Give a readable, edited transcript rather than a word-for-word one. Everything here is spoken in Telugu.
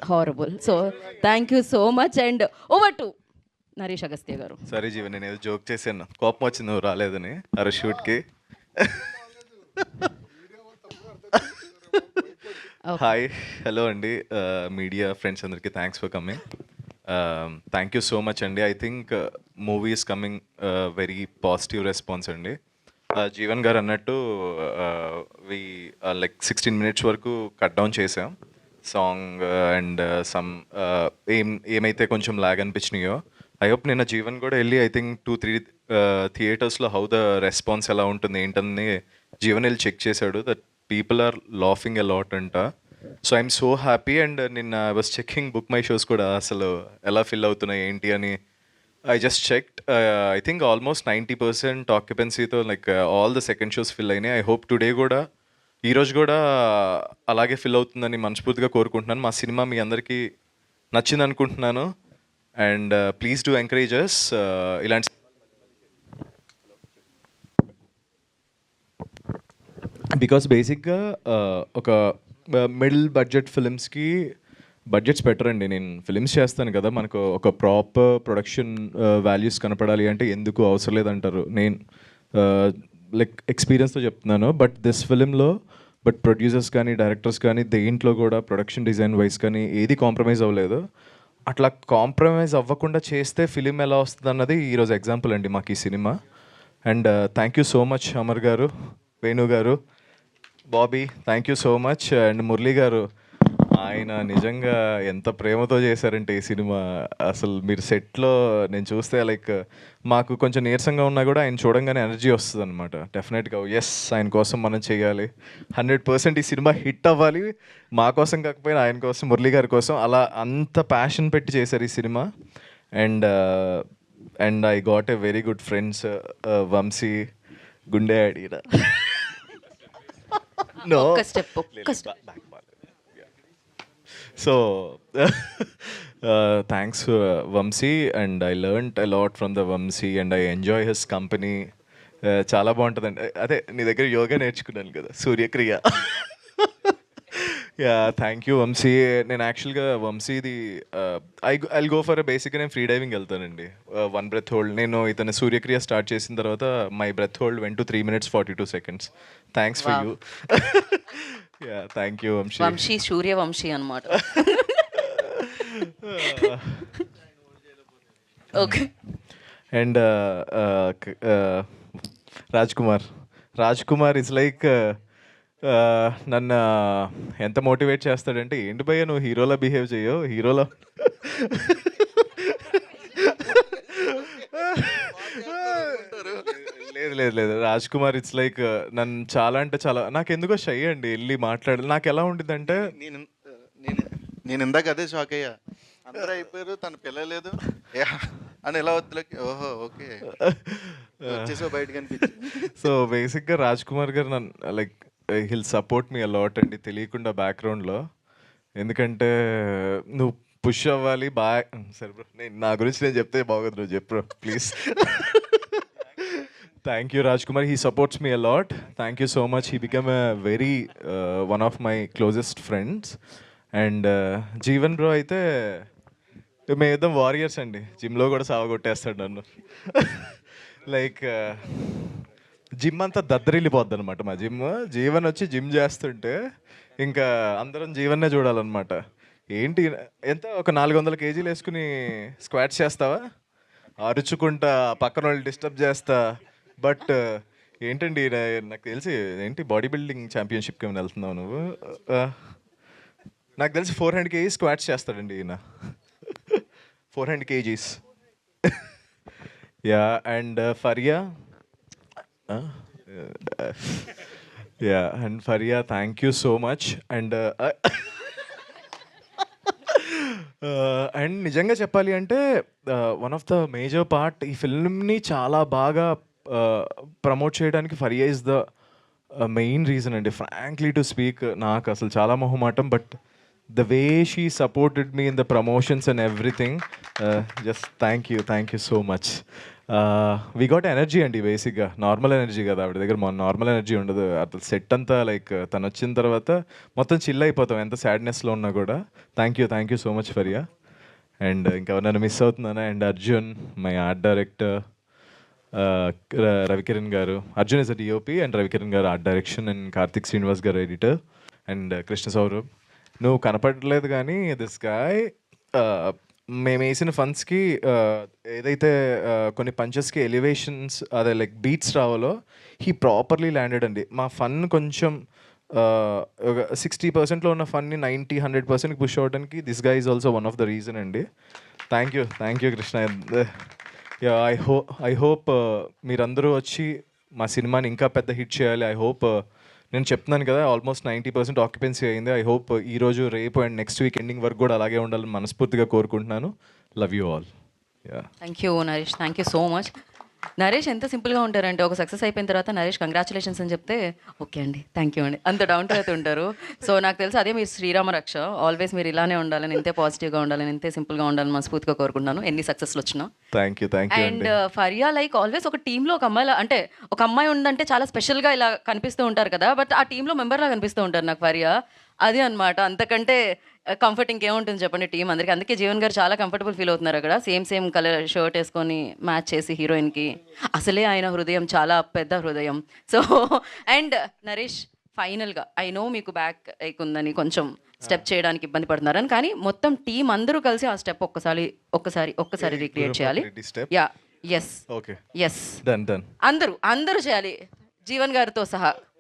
Horrible. So thank you so much and over to Naresh Agastya గారు. సరే జీవన్, నేను ఏదో జోక్ చేశాను, కోపం వచ్చింది నువ్వు రాలేదని అరే షూట్కి. హాయ్, హలో అండి, మీడియా ఫ్రెండ్స్ అందరికీ thanks for coming. Thank you so much అండి. I think movie is coming very positive response అండి. జీవన్ గారు అన్నట్టు వి లైక్ 16 minutes వరకు కట్ డౌన్ చేసాం సాంగ్ అండ్ సమ్ ఏమైతే కొంచెం లాగ్ అనిపించినాయో. ఐ హోప్ నిన్న జీవన్ కూడా వెళ్ళి ఐ థింక్ 2-3 థియేటర్స్లో హౌ ద రెస్పాన్స్ ఎలా ఉంటుంది ఏంటని జీవన్ వెళ్ళి చెక్ చేశాడు. That people are laughing a lot అంట. So I'm so happy. And నిన్న I was checking book my shows కూడా అసలు ఎలా ఫిల్ అవుతున్నాయి ఏంటి అని. I just checked. I think almost 90% ఆక్యుపెన్సీతో like all the second shows fill అయినాయి. ఐ హోప్ టుడే కూడా, ఈరోజు కూడా అలాగే ఫిల్ అవుతుందని మనస్ఫూర్తిగా కోరుకుంటున్నాను. మా సినిమా మీ అందరికీ నచ్చింది అనుకుంటున్నాను. And please do encourage us. ఇలాంటి బికాస్ బేసిక్గా ఒక మిడిల్ బడ్జెట్ ఫిలిమ్స్కి బడ్జెట్స్ పెట్టరండి. నేను ఫిలిమ్స్ చేస్తాను కదా, మనకు ఒక ప్రాపర్ ప్రొడక్షన్ వాల్యూస్ కనపడాలి అంటే ఎందుకు అవసరం లేదంటారు. నేను లైక్ ఎక్స్పీరియన్స్తో చెప్తున్నాను. బట్ దిస్ ఫిలింలో బట్ ప్రొడ్యూసర్స్ కానీ డైరెక్టర్స్ కానీ దేంట్లో కూడా ప్రొడక్షన్ డిజైన్ వైజ్ కానీ ఏది కాంప్రమైజ్ అవ్వలేదు. అట్లా కాంప్రమైజ్ అవ్వకుండా చేస్తే ఫిలిం ఎలా వస్తుంది అన్నది ఈరోజు ఎగ్జాంపుల్ అండి మాకు ఈ సినిమా. And thank you so much Amar గారు, వేణు గారు, Bobby, thank you so much. And Murali గారు, ఆయన నిజంగా ఎంత ప్రేమతో చేశారంటే ఈ సినిమా. అసలు మీరు సెట్లో నేను చూస్తే లైక్ మాకు కొంచెం నీరసంగా ఉన్నా కూడా ఆయన చూడంగానే ఎనర్జీ వస్తుంది అనమాట. డెఫినెట్గా ఎస్, ఆయన కోసం మనం చేయాలి, 100% ఈ సినిమా హిట్ అవ్వాలి. మా కోసం కాకపోయినా ఆయన కోసం, మురళీ గారి కోసం, అలా అంత ప్యాషన్ పెట్టి చేశారు ఈ సినిమా. And and I got a very good friends, Vamsi, గుండె అడిరా. నో ఒక్క step. So, thanks Vamsi, and I learnt a lot from the Vamsi and I enjoy his company. చాలా బాగుంటుందండి. అదే నీ దగ్గర యోగా నేర్చుకున్నాను కదా, Suryakriya. Yeah, thank you Vamshi. నేను యాక్చువల్గా వంశీది ఐ గో ఫర్ బేసిక్గా నేను ఫ్రీ డైవింగ్ వెళ్తానండి. 1 breath హోల్డ్. నేను ఇతను సూర్యక్రియ స్టార్ట్ చేసిన తర్వాత my breath hold went to 3 minutes 42 seconds. Thanks for you. Yeah, thank you Vamshi. Vamshi Suryavamshi అనమాట. Okay. And Raj Kumar is like నన్ను ఎంత మోటివేట్ చేస్తాడంటే, ఏంటి భయ్య నువ్వు హీరోలా బిహేవ్ చేయవు, హీరోలా. లేదు లేదు లేదు, రాజ్ కుమార్ ఇట్స్ లైక్ నన్ను చాలా అంటే చాలా, నాకు ఎందుకో షై అండి వెళ్ళి మాట్లాడాలి. నాకు ఎలా ఉంటుంది అంటే, నేను ఇందాక అదే షాక్ అయ్యా. అందరూ అయిపోయారు, తన పిల్లలేదు అని ఎలా వద్దులకి. ఓహో ఓకే, వచ్చేసో బయటకు అనిపించింది. సో బేసిక్గా రాజ్ కుమార్ గారు నన్ను like hill support me a lot అండి, తెలియకుండా బ్యాక్గ్రౌండ్లో. ఎందుకంటే నువ్వు పుష్ అవ్వాలి బాగా. సరే బ్రో, నేను నా గురించి నేను చెప్తే బాగోదు, నువ్వు చెప్పు bro please. Thank you Raj Kumar, he supports me a lot. Thank you so much. He become a very one of my closest friends. And Jeevan bro అయితే మేమిద్దరం వారియర్స్ అండి. జిమ్లో కూడా సావగొట్టేస్తాడు నన్ను. లైక్ జిమ్ అంతా దద్దరిల్లిపోద్ది అనమాట మా జిమ్. జీవన్ వచ్చి జిమ్ చేస్తుంటే ఇంకా అందరం జీవన్నే చూడాలన్నమాట. ఏంటి ఎంత ఒక 400 kgs వేసుకుని స్క్వాట్స్ చేస్తావా, అరుచుకుంటా పక్కన వాళ్ళు డిస్టర్బ్ చేస్తా. బట్ ఏంటండి, నాకు తెలిసి ఏంటి బాడీ బిల్డింగ్ ఛాంపియన్షిప్కి ఏమైనా వెళ్తున్నావు నువ్వు? నాకు తెలిసి 400 kgs స్క్వాట్స్ చేస్తాడండి ఈయన. 400 kgs. Yeah. And Faria, yeah, and Faria thank you so much. And and నిజంగా చెప్పాలి అంటే one of the major part ఈ ఫిల్మ్ని చాలా బాగా ప్రమోట్ చేయడానికి Faria is the main reason అండి. ఫ్రాంక్లీ టు స్పీక్, నాకు అసలు చాలా మొహమాటం, but the way she supported me in the promotions and everything, just thank you so much. We got energy అండి బేసిక్గా. నార్మల్ ఎనర్జీ కదా ఆవిడ దగ్గర, మన నార్మల్ ఎనర్జీ ఉండదు. అసలు సెట్ అంతా లైక్ తను వచ్చిన తర్వాత మొత్తం చిల్ అయిపోతాం ఎంత సాడ్నెస్లో ఉన్నా కూడా. Thank you so much Fariya. And ఇంకా నన్ను మిస్ అవుతున్నాను. And Arjun, my art director, Ravikiran garu. Arjun is a DOP and Ravikiran garu art direction, and Karthik Srinivas garu editor, and Krishna Saurabh. నువ్వు కనపడలేదు కానీ దిస్ గాయ్ మేము వేసిన ఫండ్స్కి ఏదైతే కొన్ని పంచెస్కి ఎలివేషన్స్ అదే లైక్ బీట్స్ రావాలో హీ ప్రాపర్లీ ల్యాండెడ్ అండి. మా ఫన్ కొంచెం ఒక 60%లో ఉన్న ఫన్ని 90-100% పుష్ అవ్వడానికి దిస్ గా is also one of the reason అండి. Thank you Krishna. I hope మీరందరూ వచ్చి మా సినిమాని ఇంకా పెద్ద హిట్ చేయాలి. ఐ హోప్ నేను చెప్తున్నాను కదా ఆల్మోస్ట్ 90% ఆక్యుపెన్సీ అయింది. ఐ హోప్ ఈరోజు రేపు అండ్ నెక్స్ట్ వీక్ ఎండింగ్ వరకు కూడా అలాగే ఉండాలని మనస్ఫూర్తిగా కోరుకుంటున్నాను. Love you all. Thank you Naresh, thank you so much. Naresh ఎంత సింపుల్గా ఉంటారంటే ఒక సక్సెస్ అయిపోయిన తర్వాత నరేష్ కంగ్రాచులేషన్స్ అని చెప్తే ఓకే అండి, థ్యాంక్ యూ అండి, అంత డౌన్ టు ఎర్త్ ఉంటారు. సో నాకు తెలుసు అదే మీరు శ్రీరామ రక్ష. ఆల్వేస్ మీరు ఇలానే ఉండాలని, ఇంతే పాజిటివ్గా ఉండాలని, ఇంతే సింపుల్గా ఉండాలని మనస్ఫూర్తిగా కోరుకుంటున్నాను ఎన్ని సక్సెస్లు వచ్చినా. Thank you and Faria like always ఒక టీంలో ఒక అమ్మాయి అంటే ఒక అమ్మాయి ఉందంటే చాలా స్పెషల్గా ఇలా కనిపిస్తూ ఉంటారు కదా, బట్ ఆ టీంలో మెంబర్లా కనిపిస్తూ ఉంటారు నాకు ఫరియా. అది అనమాట, అంతకంటే కంఫర్ట్ ఇంకేముంటుంది చెప్పండి టీం అందరికీ. అందుకే జీవన్ గారు చాలా కంఫర్టబుల్ ఫీల్ అవుతున్నారు అక్కడ. సేమ్ కలర్ షర్ట్ వేసుకొని మ్యాచ్ చేసి హీరోయిన్కి. అసలే ఆయన హృదయం చాలా పెద్ద హృదయం. సో అండ్ నరేష్ ఫైనల్గా ఐ నో మీకు బ్యాక్ ఉందని కొంచెం స్టెప్ చేయడానికి ఇబ్బంది పడుతున్నారని, కానీ మొత్తం టీం అందరూ కలిసి ఆ స్టెప్ ఒక్కసారి రీక్రియేట్ చేయాలి. Yeah yes okay yes done అందరూ చేయాలి జీవన్ గారితో సహా.